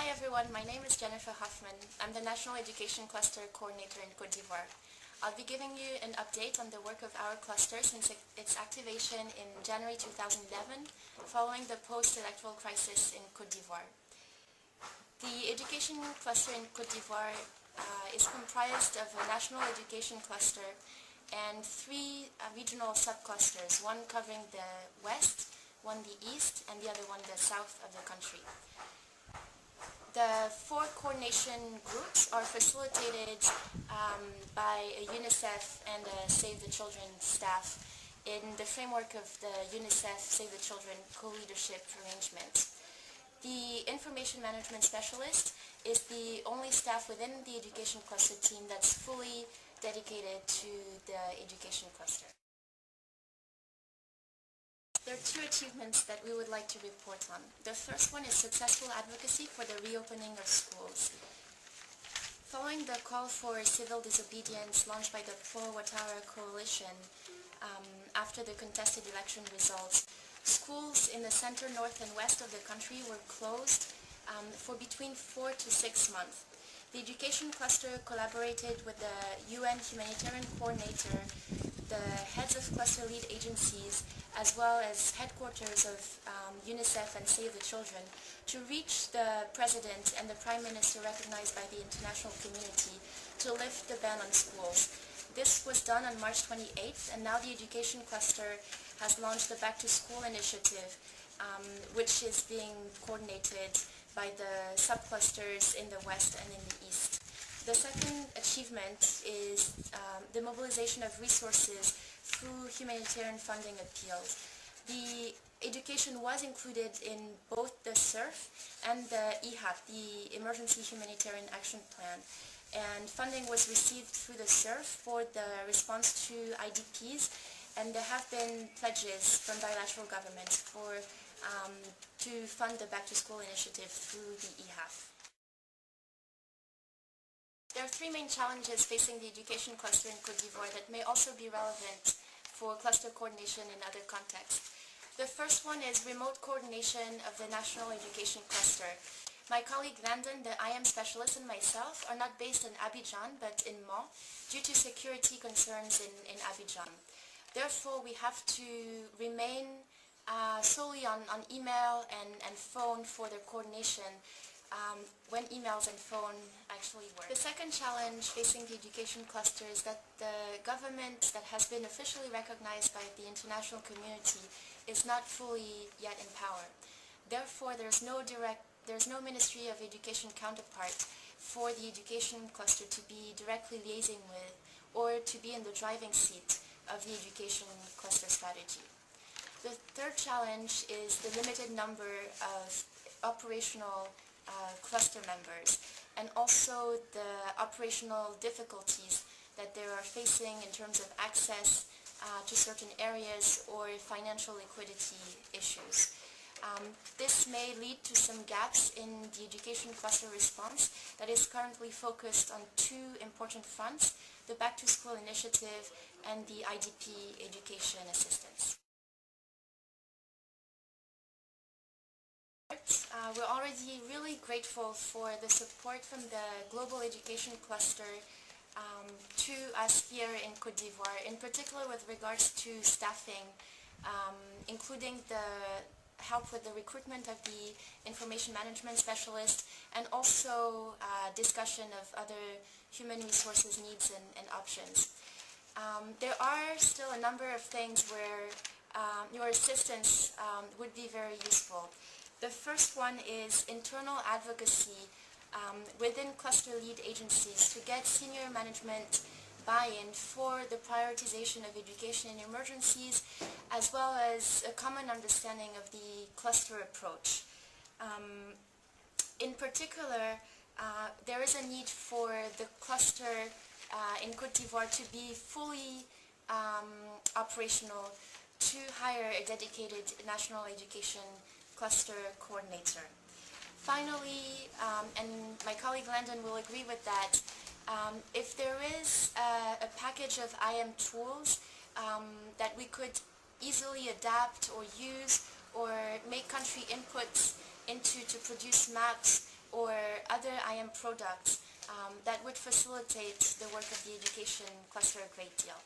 Hi everyone, my name is Jennifer Huffman. I'm the National Education Cluster Coordinator in Côte d'Ivoire. I'll be giving you an update on the work of our cluster since its activation in January 2011, following the post-electoral crisis in Côte d'Ivoire. The Education Cluster in Côte d'Ivoire is comprised of a national education cluster and three regional subclusters, one covering the west, one the east, and the other one the south of the country. The four coordination groups are facilitated by a UNICEF and a Save the Children staff in the framework of the UNICEF Save the Children co-leadership arrangement. The information management specialist is the only staff within the education cluster team that's fully dedicated to the education cluster. There are two achievements that we would like to report on. The first one is successful advocacy for the reopening of schools. Following the call for civil disobedience launched by the Pro-Ouattara coalition after the contested election results, schools in the center, north, and west of the country were closed for between 4 to 6 months. The education cluster collaborated with the UN humanitarian coordinator, the heads of cluster lead agencies, as well as headquarters of UNICEF and Save the Children, to reach the President and the Prime Minister recognized by the international community to lift the ban on schools. This was done on March 28th, and now the education cluster has launched the Back to School initiative, which is being coordinated by the subclusters in the west and in the east. The second achievement is the mobilization of resources through humanitarian funding appeals. The education was included in both the SURF and the EHAP, the Emergency Humanitarian Action Plan, and funding was received through the SURF for the response to IDPs, and there have been pledges from bilateral governments to fund the Back to School initiative through the EHAP. There are three main challenges facing the education cluster in Côte d'Ivoire that may also be relevant for cluster coordination in other contexts. The first one is remote coordination of the national education cluster. My colleague Landon, the IM specialist, and myself are not based in Abidjan but in Mans due to security concerns in Abidjan. Therefore, we have to remain solely on email and phone for their coordination when emails and phone actually work. The second challenge facing the education cluster is that the government that has been officially recognized by the international community is not fully yet in power. Therefore, there's no Ministry of Education counterpart for the education cluster to be directly liaising with or to be in the driving seat of the education cluster strategy. The third challenge is the limited number of operational cluster members, and also the operational difficulties that they are facing in terms of access to certain areas or financial liquidity issues. This may lead to some gaps in the education cluster response that is currently focused on two important fronts, the Back to School initiative and the IDP education assistance. We're already really grateful for the support from the Global Education Cluster to us here in Côte d'Ivoire, in particular with regards to staffing, including the help with the recruitment of the information management specialist, and also discussion of other human resources needs and options. There are still a number of things where your assistance would be very useful. The first one is internal advocacy within cluster lead agencies to get senior management buy-in for the prioritization of education in emergencies, as well as a common understanding of the cluster approach. In particular, there is a need for the cluster in Côte d'Ivoire to be fully operational to hire a dedicated national education cluster coordinator. Finally, and my colleague Landon will agree with that, if there is a package of IM tools that we could easily adapt or use or make country inputs into to produce maps or other IM products that would facilitate the work of the education cluster a great deal.